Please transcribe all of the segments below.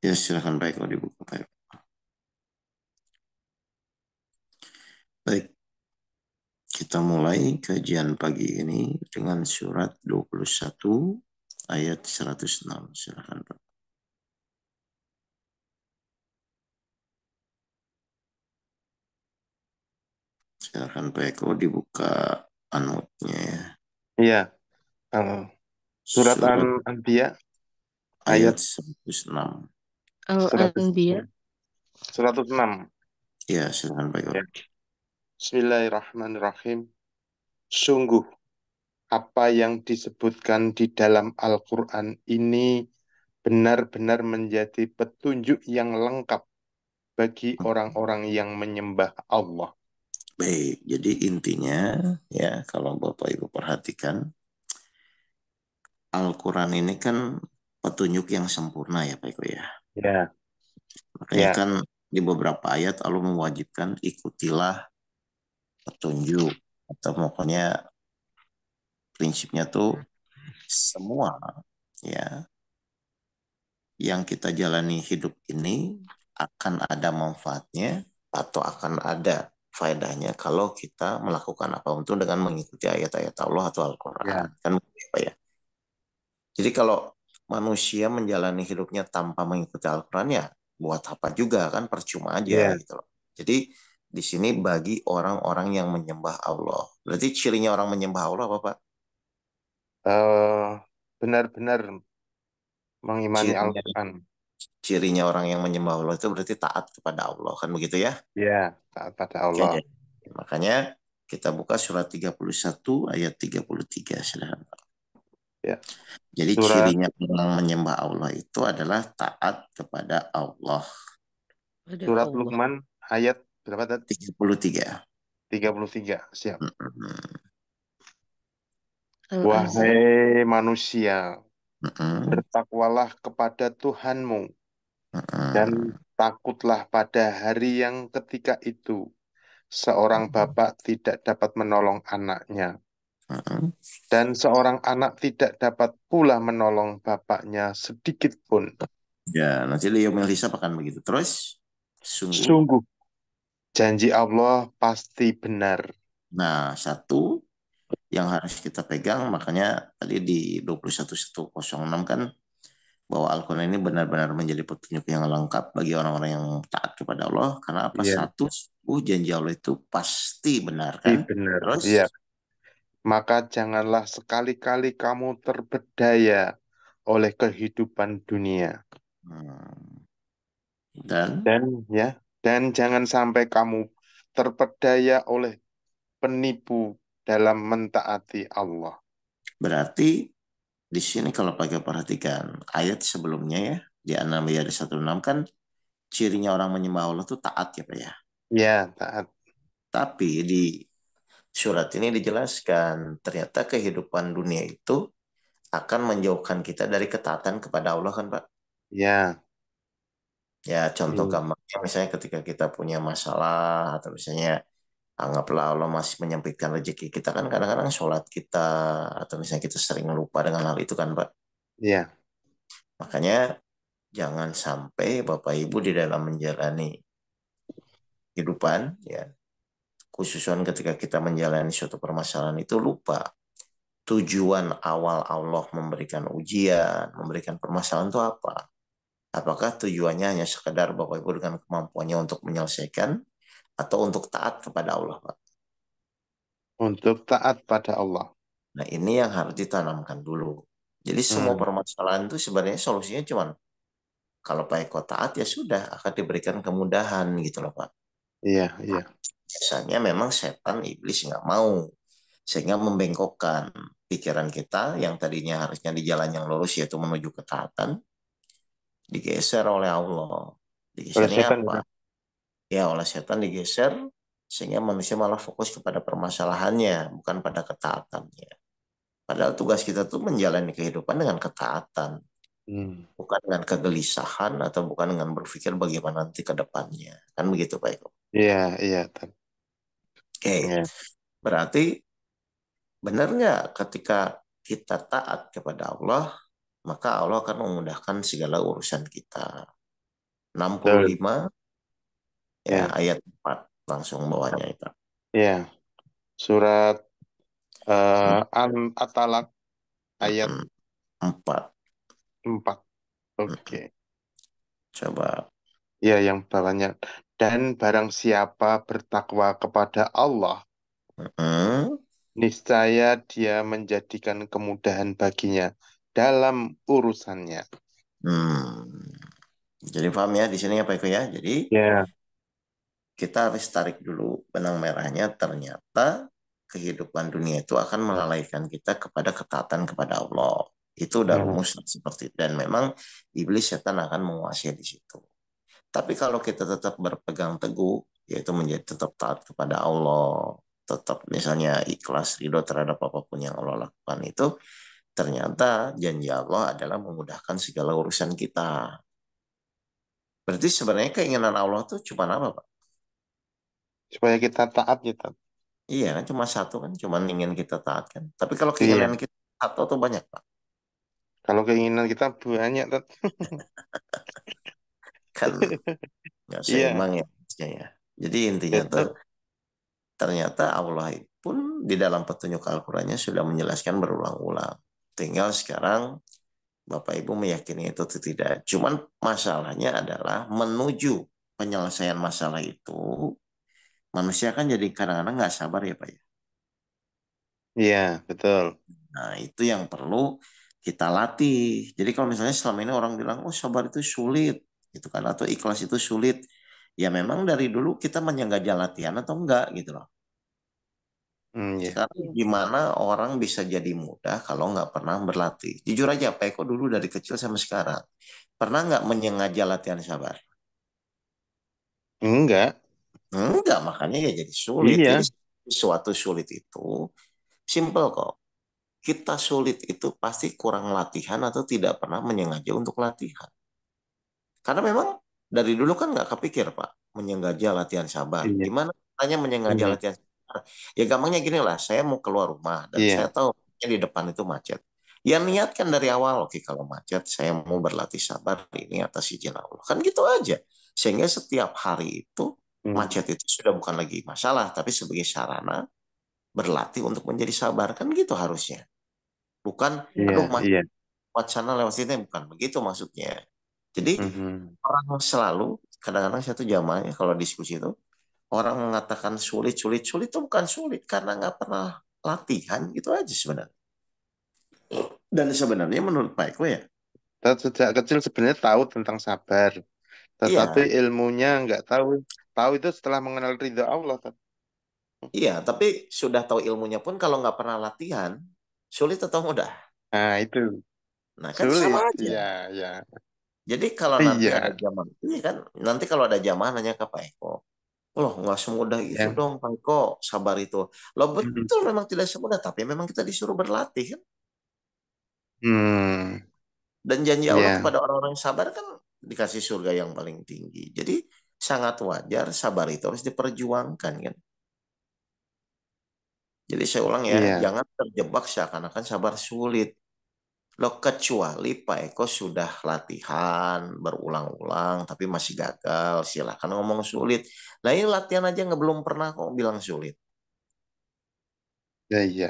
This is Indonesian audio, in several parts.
Ya, silakan baik kalau dibuka baik. Baik, kita mulai kajian pagi ini dengan surat 21 ayat 106. Silakan Pak. Silakan Pak Eko dibuka anotnya ya. Iya, surat Surat An-Anbiya ayat ayat 106. 100, Ya, Al-Anbiya. 106. ya silakan Pak Eko. Ya. Bismillahirrahmanirrahim. Sungguh, apa yang disebutkan di dalam Al-Quran ini benar-benar menjadi petunjuk yang lengkap bagi orang-orang yang menyembah Allah. Baik, jadi intinya ya kalau Bapak Ibu perhatikan Al-Quran ini kan petunjuk yang sempurna ya Pak Eko ya. Ya, Makanya ya, kan di beberapa ayat Allah mewajibkan ikutilah petunjuk atau pokoknya prinsipnya tuh semua ya yang kita jalani hidup ini akan ada manfaatnya atau akan ada faedahnya kalau kita melakukan apa itu dengan mengikuti ayat-ayat Allah atau Al-Quran ya, kan begitu ya. Jadi kalau manusia menjalani hidupnya tanpa mengikuti Al-Quran ya buat apa juga kan percuma aja ya. gitu loh. Jadi di sini bagi orang-orang yang menyembah Allah. Berarti cirinya orang menyembah Allah apa Pak? Eh, Benar-benar mengimani Cirinya Al-Quran. cirinya orang yang menyembah Allah itu berarti taat kepada Allah kan begitu ya. Ya, taat pada Oke, Allah. makanya kita buka surat 31 ayat 33 silahkan. Ya, Jadi surat cirinya orang menyembah Allah itu adalah taat kepada Allah. Pada surat Allah. Luqman ayat berapa tadi? 33. 33. Siap. Mm-mm. Al-Ahzab. Wahai manusia, Mm-mm. bertakwalah kepada Tuhanmu dan Mm-mm. takutlah pada hari yang ketika itu seorang bapak tidak dapat menolong anaknya Mm-mm. dan seorang anak tidak dapat pula menolong bapaknya sedikit pun. Ya, nanti Liyomil Hisab akan begitu. Terus, sungguh. Sungguh janji Allah pasti benar. Nah, satu yang harus kita pegang, makanya tadi di 21.106 kan, bahwa Al-Quran ini benar-benar menjadi petunjuk yang lengkap bagi orang-orang yang taat kepada Allah. Karena apa? Iya, Satu, janji Allah itu pasti benar pasti kan? benar. Iya, Terus, maka janganlah sekali-kali kamu terbedaya oleh kehidupan dunia. hmm, dan Dan ya, dan jangan sampai kamu terpedaya oleh penipu dalam mentaati Allah. berarti di sini kalau pakai perhatikan ayat sebelumnya ya, di An-Naml ayat 16 kan cirinya orang menyembah Allah itu taat ya Pak ya. Ya, taat. Tapi di surat ini dijelaskan ternyata kehidupan dunia itu akan menjauhkan kita dari ketaatan kepada Allah kan Pak. Ya, Ya contoh hmm, gampangnya misalnya ketika kita punya masalah atau misalnya anggaplah Allah masih menyempitkan rezeki kita kan kadang-kadang sholat kita atau misalnya kita sering lupa dengan hal itu kan Pak. ya, Makanya jangan sampai Bapak Ibu di dalam menjalani kehidupan ya khususnya ketika kita menjalani suatu permasalahan itu lupa tujuan awal Allah memberikan ujian, memberikan permasalahan itu apa? Apakah tujuannya hanya sekedar Bapak Ibu dengan kemampuannya untuk menyelesaikan atau untuk taat kepada Allah, Pak? untuk taat pada Allah. Nah, ini yang harus ditanamkan dulu. Jadi semua Hmm, permasalahan itu sebenarnya solusinya cuma kalau Pak Eko taat ya sudah akan diberikan kemudahan gitu loh, Pak. iya, iya. Biasanya memang setan iblis nggak mau sehingga membengkokkan pikiran kita yang tadinya harusnya di jalan yang lurus yaitu menuju ketaatan digeser oleh Allah. Oleh Digesernya setan apa? ya. Ya oleh setan digeser sehingga manusia malah fokus kepada permasalahannya bukan pada ketaatannya. Padahal tugas kita tuh menjalani kehidupan dengan ketaatan, Hmm, bukan dengan kegelisahan atau bukan dengan berpikir bagaimana nanti ke depannya. Kan begitu Pak Eko. iya, iya. Oke, Ya. berarti benar nggak ketika kita taat kepada Allah, maka Allah akan memudahkan segala urusan kita. Betul. 65 ya Ya, ayat 4 langsung bawahnya itu. ya. Surat At-Talaq ayat Mm-mm. 4. 4. Mm-mm. Oke. Coba. Ya, yang bawahnya. Dan barang siapa bertakwa kepada Allah, Mm-mm. niscaya dia menjadikan kemudahan baginya dalam urusannya. Hmm. Jadi paham ya di sini apa itu ya? Jadi Ya, kita harus tarik dulu benang merahnya. Ternyata kehidupan dunia itu akan melalaikan kita kepada ketaatan kepada Allah. Itu udah ya, rumus seperti itu. Dan memang iblis setan akan menguasai di situ. Tapi kalau kita tetap berpegang teguh, yaitu menjadi tetap taat kepada Allah, tetap misalnya ikhlas ridho terhadap apapun yang Allah lakukan itu, ternyata janji Allah adalah memudahkan segala urusan kita. Berarti sebenarnya keinginan Allah tuh cuma apa, Pak? supaya kita taat gitu. Iya kan cuma satu kan, cuma ingin kita taat kan. Tapi kalau Iya, keinginan kita satu atau banyak, Pak? kalau keinginan kita banyak, Tat. Kan nggak Iya, seimbang ya, maksudnya ya. Jadi intinya tuh betul. ternyata Allah pun di dalam petunjuk Al-Qur'annya sudah menjelaskan berulang-ulang. Tinggal sekarang Bapak Ibu meyakini itu atau tidak. Cuman masalahnya adalah menuju penyelesaian masalah itu, manusia kan jadi kadang-kadang nggak sabar ya Pak ya. Iya, betul. Nah itu yang perlu kita latih. Jadi kalau misalnya selama ini orang bilang, oh sabar itu sulit, gitu kan, atau ikhlas itu sulit, ya memang dari dulu kita menyengaja latihan atau enggak gitu loh. Iya. Sekarang gimana orang bisa jadi mudah kalau nggak pernah berlatih? Jujur aja, Pak Eko dulu dari kecil sampai sekarang, pernah nggak menyengaja latihan sabar? Enggak. Enggak, makanya ya jadi sulit. Jadi Iya. suatu sulit itu simple kok. Kita sulit itu pasti kurang latihan atau tidak pernah menyengaja untuk latihan. Karena memang dari dulu kan nggak kepikir Pak, menyengaja latihan sabar. Iya. Gimana caranya menyengaja Iya. latihan sabar? Ya gampangnya gini lah, saya mau keluar rumah dan saya Iya. tahu di depan itu macet. Ya niatkan dari awal, oke kalau macet saya mau berlatih sabar ini atas izin Allah. Kan gitu aja. Sehingga setiap hari itu Hmm. macet itu sudah bukan lagi masalah, tapi sebagai sarana berlatih untuk menjadi sabar. Kan gitu harusnya. Bukan, Iya. aduh Iya. lewat sana lewat sini, bukan begitu maksudnya. Jadi Mhm. orang selalu, kadang-kadang saya tuh zamannya kalau diskusi itu, orang mengatakan sulit, sulit, sulit itu bukan sulit, karena nggak pernah latihan, gitu aja sebenarnya. Dan sebenarnya menurut Pak Eko ya, Kita sejak kecil sebenarnya tahu tentang sabar, tetapi iya, ilmunya nggak tahu. Tahu itu setelah mengenal ridho Allah, Tat. iya, tapi sudah tahu ilmunya pun kalau nggak pernah latihan, sulit atau mudah? Nah, itu Nah, kan sama sulit. aja. Iya, iya. Jadi kalau nanti ada Iya. zaman, iya kan, nanti kalau ada zaman nanya ke Pak Eko, loh, nggak semudah itu Ya. dong, Pak Eko, sabar itu. Loh, Mhm. betul memang tidak semudah, tapi memang kita disuruh berlatih kan. Hmm. Dan janji Allah Ya. kepada orang-orang yang sabar kan dikasih surga yang paling tinggi. Jadi sangat wajar sabar itu harus diperjuangkan kan. Jadi saya ulang ya, Iya. jangan terjebak seakan-akan sabar sulit. Loh, kecuali Pak Eko sudah latihan berulang-ulang tapi masih gagal, silakan ngomong sulit. Nah ini latihan aja nggak belum pernah kok bilang sulit. Ya, iya.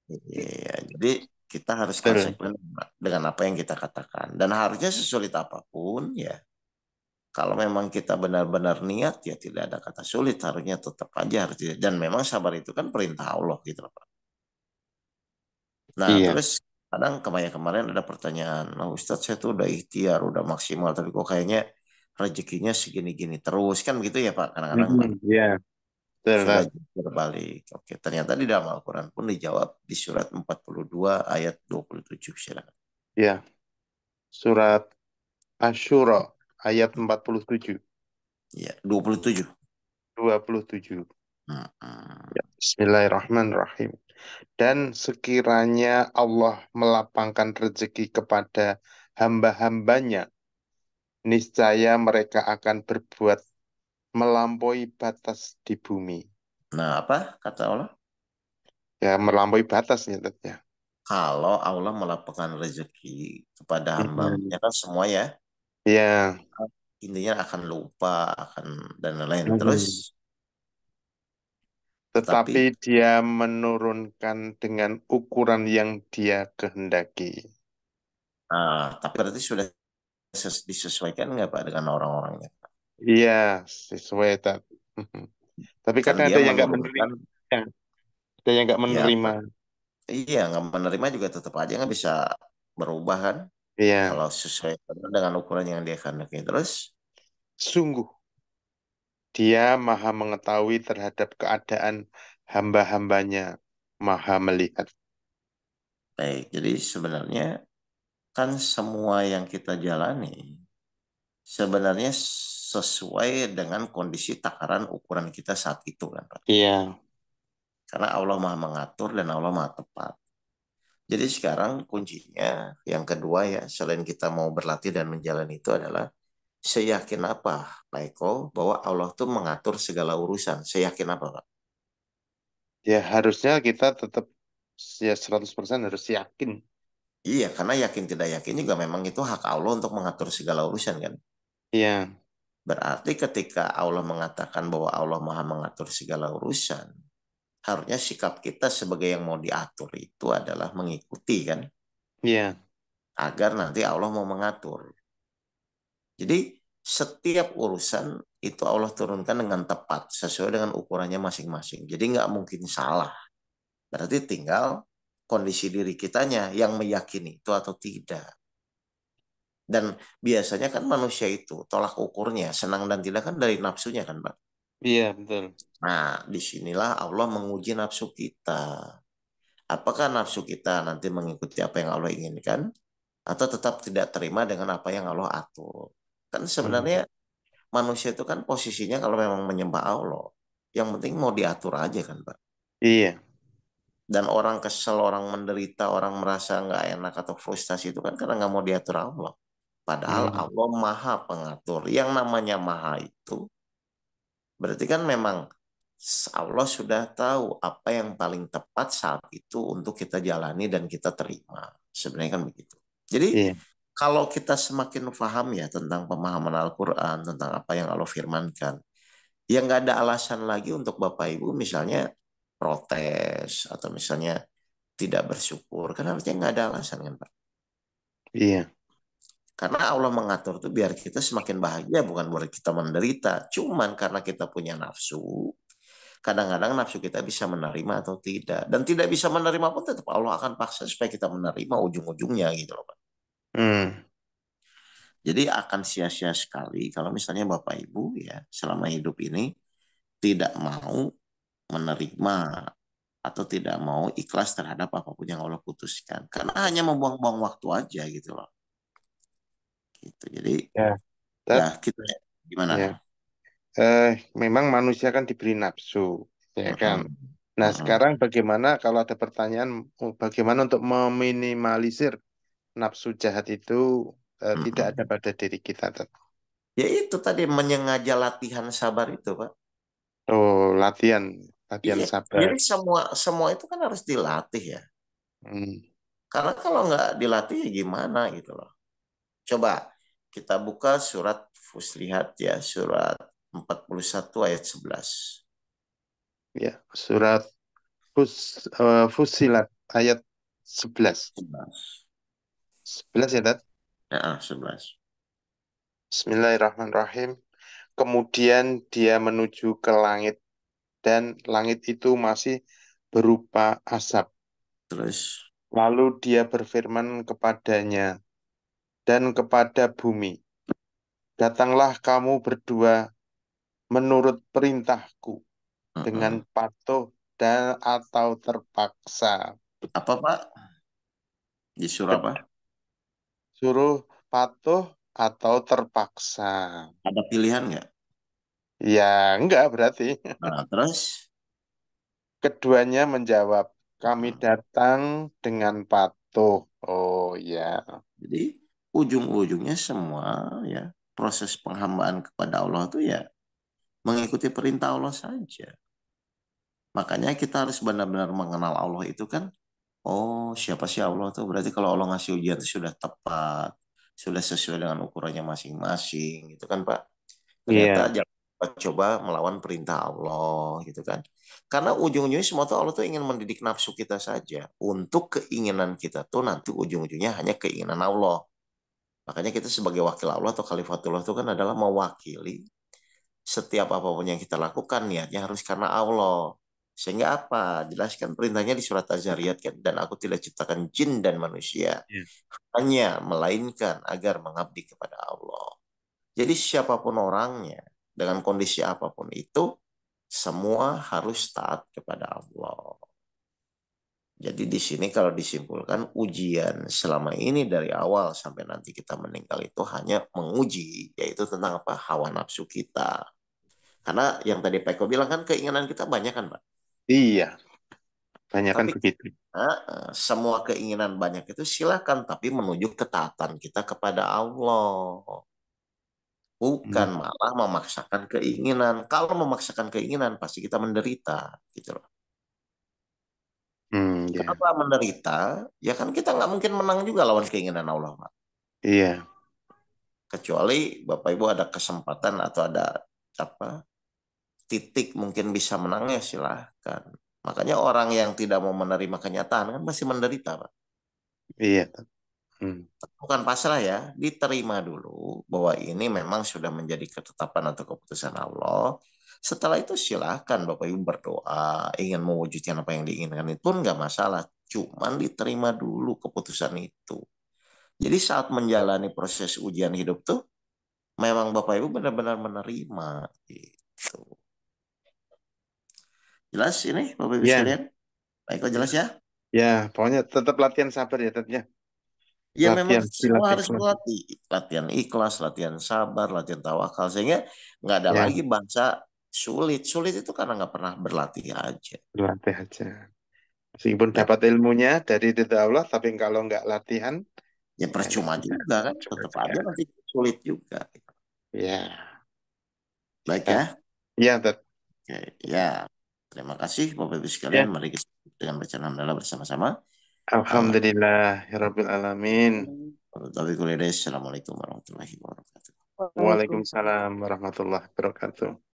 Iya, jadi kita harus Betul. konsekuen dengan apa yang kita katakan. Dan harusnya sesulit apapun ya, kalau memang kita benar-benar niat ya tidak ada kata sulit, harusnya tetap aja harus dan memang sabar itu kan perintah Allah gitu loh Pak. Nah, Iya. terus kadang kemarin ada pertanyaan, nah Ustadz saya tuh udah ikhtiar, udah maksimal, tapi kok kayaknya rezekinya segini-gini terus kan gitu ya Pak kadang-kadang Pak. Mhm. Iya. Betul, Coba Tat. berbalik. Oke, ternyata di dalam Al-Quran pun dijawab di surat 42 ayat 27. Silakan. Iya. Surat Asyura ayat 47. Ya, 27. 27. Hmm. Ya. Bismillahirrahmanirrahim. Dan sekiranya Allah melapangkan rezeki kepada hamba-hambanya, niscaya mereka akan berbuat melampaui batas di bumi. Nah, apa kata Allah? Ya, melampaui batas ya, Tat, ya. Kalau Allah melapangkan rezeki kepada Mhm. hamba-hambanya kan semua ya, Ya, intinya akan lupa, akan dan lain-lain. Terus, Mhm. tetapi Tetapi dia menurunkan dengan ukuran yang dia kehendaki. tapi berarti sudah disesuaikan nggak Pak dengan orang-orangnya? Iya, sesuai tadi. Mhm. Tapi Kan kadang dia ada yang nggak menurunkan, menerima. Ya, ada yang nggak ya menerima. iya nggak menerima juga tetap aja nggak bisa berubah kan? Iya, Kalau sesuai dengan ukuran yang dia kehendaki. Terus, sungguh dia maha mengetahui terhadap keadaan hamba-hambanya, maha melihat. baik. Jadi sebenarnya kan semua yang kita jalani sebenarnya sesuai dengan kondisi takaran ukuran kita saat itu kan Pak. Iya, Karena Allah Maha mengatur dan Allah Maha tepat. Jadi sekarang kuncinya yang kedua ya, selain kita mau berlatih dan menjalani itu adalah seyakin apa Pak Eko bahwa Allah tuh mengatur segala urusan. Seyakin apa Pak? ya harusnya kita tetap ya 100% harus yakin. Iya, karena yakin tidak yakin juga memang itu hak Allah untuk mengatur segala urusan kan. Iya, Berarti ketika Allah mengatakan bahwa Allah Maha mengatur segala urusan, harusnya sikap kita sebagai yang mau diatur itu adalah mengikuti kan, iya, agar nanti Allah mau mengatur. Jadi setiap urusan itu Allah turunkan dengan tepat sesuai dengan ukurannya masing-masing. Jadi nggak mungkin salah. Berarti tinggal kondisi diri kitanya yang meyakini itu atau tidak. Dan biasanya kan manusia itu tolak ukurnya senang dan tidak kan dari nafsunya kan Pak. iya betul. Nah, disinilah Allah menguji nafsu kita. Apakah nafsu kita nanti mengikuti apa yang Allah inginkan atau tetap tidak terima dengan apa yang Allah atur? Kan Hmm. sebenarnya manusia itu kan posisinya kalau memang menyembah Allah, yang penting mau diatur aja kan, Pak. Iya, Dan orang kesel, orang menderita, orang merasa nggak enak atau frustasi itu kan karena nggak mau diatur Allah. Padahal hmm. Allah maha pengatur. Yang namanya maha itu berarti kan memang Allah sudah tahu apa yang paling tepat saat itu untuk kita jalani dan kita terima. Sebenarnya kan begitu. Jadi Iya, kalau kita semakin paham ya tentang pemahaman Al-Quran, tentang apa yang Allah firmankan, ya nggak ada alasan lagi untuk Bapak Ibu misalnya protes atau misalnya tidak bersyukur. Kan harusnya nggak ada alasan kan Pak. iya, Karena Allah mengatur tuh biar kita semakin bahagia, bukan buat kita menderita. Cuman karena kita punya nafsu, kadang-kadang nafsu kita bisa menerima atau tidak. Dan tidak bisa menerima pun tetap Allah akan paksa supaya kita menerima ujung-ujungnya gitu loh Pak. hmm. Jadi akan sia-sia sekali kalau misalnya Bapak Ibu ya selama hidup ini tidak mau menerima atau tidak mau ikhlas terhadap apapun yang Allah putuskan. Karena hanya membuang-buang waktu aja gitu loh. Gitu. Jadi Ya, ya Tat, kita gimana? ya. Memang manusia kan diberi nafsu, ya kan? Mm-mm. Nah, Mm-mm. sekarang bagaimana kalau ada pertanyaan, bagaimana untuk meminimalisir nafsu jahat itu tidak ada Mm-mm. pada diri kita, Tat? Ya itu tadi menyengaja latihan sabar itu, Pak. Oh, latihan, latihan Iya, sabar. jadi semua semua itu kan harus dilatih ya. Hmm. Karena kalau nggak dilatih ya gimana gitu loh. Coba kita buka surat Fuslihat ya, surat 41 ayat 11. Ya, surat Fusilat ayat 11. 11. 11 ya, Tat? Ya, 11. Bismillahirrahmanirrahim. Kemudian dia menuju ke langit dan langit itu masih berupa asap. Terus Lalu dia berfirman kepadanya dan kepada bumi, datanglah kamu berdua menurut perintahku dengan mm-mm. patuh dan atau terpaksa. Apa Pak? Disuruh apa? Suruh patuh atau terpaksa. Ada pilihan nggak? Ya, enggak berarti. Nah, terus Keduanya menjawab, kami mm-mm. datang dengan patuh. Oh ya. Jadi ujung-ujungnya semua ya proses penghambaan kepada Allah itu ya mengikuti perintah Allah saja. Makanya kita harus benar-benar mengenal Allah itu kan. Oh, siapa sih Allah tuh? Berarti kalau Allah ngasih ujian itu sudah tepat. sudah sesuai dengan ukurannya masing-masing gitu kan Pak. Ternyata Iya. jangan coba melawan perintah Allah gitu kan. Karena ujung-ujungnya semua tuh Allah tuh ingin mendidik nafsu kita saja. Untuk keinginan kita tuh nanti ujung-ujungnya hanya keinginan Allah. Makanya kita sebagai wakil Allah atau khalifatullah itu kan adalah mewakili setiap apapun yang kita lakukan niatnya harus karena Allah. Sehingga apa? Jelaskan perintahnya di surat Az-Zariyat kan. Dan aku tidak ciptakan jin dan manusia. Iya. Hanya melainkan agar mengabdi kepada Allah. Jadi siapapun orangnya, dengan kondisi apapun itu, semua harus taat kepada Allah. Jadi di sini kalau disimpulkan ujian selama ini dari awal sampai nanti kita meninggal itu hanya menguji, yaitu tentang apa? Hawa nafsu kita. Karena yang tadi Pak Eko bilang kan keinginan kita banyak kan Pak. Iya, banyak kan Tapi begitu. semua keinginan banyak itu silakan, tapi menuju ketaatan kita kepada Allah. Bukan Hmm. malah memaksakan keinginan. Kalau memaksakan keinginan pasti kita menderita gitu loh. Ya. Kenapa menderita? Ya kan kita nggak mungkin menang juga lawan keinginan Allah, Pak. Iya. Kecuali Bapak Ibu ada kesempatan atau ada apa titik mungkin bisa menang ya silahkan. Makanya orang yang tidak mau menerima kenyataan kan masih menderita, Pak. Iya. Hmm. Bukan pasrah ya, diterima dulu bahwa ini memang sudah menjadi ketetapan atau keputusan Allah. Setelah itu silahkan Bapak Ibu berdoa, ingin mewujudkan apa yang diinginkan itu pun nggak masalah. Cuman diterima dulu keputusan itu. Jadi saat menjalani proses ujian hidup tuh, memang Bapak Ibu benar-benar menerima gitu. Jelas ini Bapak Ibu Ya, sekalian? Baik, kok jelas ya? ya, pokoknya tetap latihan sabar ya, tetap ya. Ya memang Latihan, semua dilatih, harus latih. berlatih. Latihan ikhlas, latihan sabar, latihan tawakal. Sehingga nggak ada Ya, lagi bahasa sulit. Sulit itu karena nggak pernah berlatih aja. berlatih aja. Meskipun Ya, dapat ilmunya dari ridha Allah, tapi kalau nggak latihan, ya ya nggak percuma bisa. juga kan. Coba Tetap juga. aja nanti sulit juga. Ya, Baik ya, ya. ya, Oke, ya. Terima kasih Bapak Ibu sekalian. ya. Mari kita dengan bacaan hamdalah bersama-sama. Allah. Alhamdulillah, ya Rabbil Alamin. Assalamualaikum warahmatullahi wabarakatuh. Waalaikumsalam warahmatullahi wabarakatuh.